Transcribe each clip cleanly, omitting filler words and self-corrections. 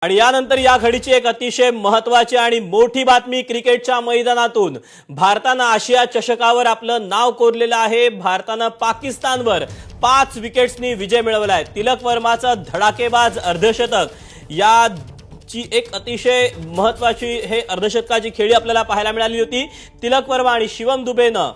आणि यानंतर या घडीची एक अतिशय महत्त्वाची आणि मोठी बातमी क्रिकेटच्या मैदानातून भारताने आशिया चषकावर आपलं नाव कोरलेलं आहे। भारताने पाकिस्तानवर 5 विकेट्सनी विजय मिळवला आहे। तिलक वर्माचं धडाकेबाज अर्धशतक याची एक अतिशय महत्त्वाची हे अर्धशतकाची खेळी आपल्याला पाहायला मिळाली होती। तिलक वर्मा आणि शिवम दुबेनं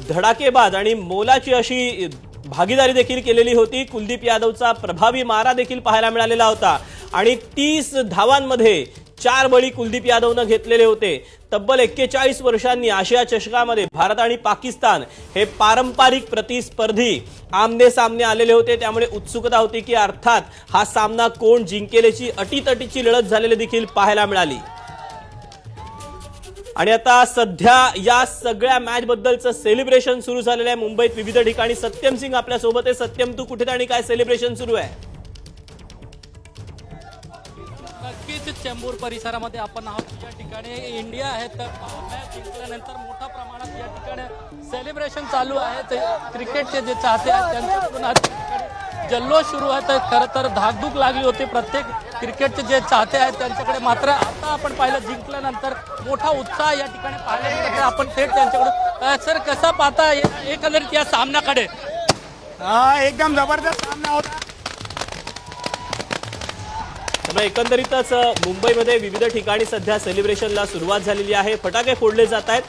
धडाकेबाज आणि मोलाची अशी भागीदारी देखील केलेली होती। कुलदीप यादवचा प्रभावी मारा देखील पाहायला मिळालेला होता आणि 30 धावांमध्ये 4 बळी कुलदीप यादवने घेतलेले होते। तब्बल 41 वर्षांनी आशिया चषकामध्ये भारत आणि पाकिस्तान हे पारंपरिक प्रतिस्पर्धी आमने सामने आलेले होते, त्यामुळे उत्सुकता होती की अर्थात हा सामना कोण जिंकेलची अटीतटीची लढत झालेली देखील पाहायला मिळाली। आणि आता सध्या या सगळ्या मॅच बद्दलचं सेलिब्रेशन सुरू झालेलं आहे मुंबईत विविध ठिकाणी। सत्यम सिंग आपल्या सोबत आहे। सत्यम, तू कुठे आणि काय सेलिब्रेशन सुरू आहे? नक्कीच चेंबूर परिसरामध्ये आपण आहोत। या ठिकाणी इंडिया आहे तर मॅच जिंकल्यानंतर मोठ्या प्रमाणात या ठिकाणी सेलिब्रेशन चालू आहे। क्रिकेटचे जे चाहते आहेत त्यांच्याकडून आज जल्लोष सुरू आहे। तर खरं तर धाकधूक लागली होती प्रत्येक क्रिकेटचे जे चाहते आहेत त्यांच्याकडे, मात्र आता आपण पाहिलं जिंकल्यानंतर मोठा उत्साह या ठिकाणी पाहायला मिळतो। तर आपण थेट त्यांच्याकडून सर कसा पाहता एकंदरीत या सामन्याकडे? एकदम जबरदस्त सामना होता। त्यामुळे एकंदरीतच मुंबईमध्ये विविध ठिकाणी सध्या सेलिब्रेशनला सुरुवात झालेली आहे। फटाके फोडले जात आहेत।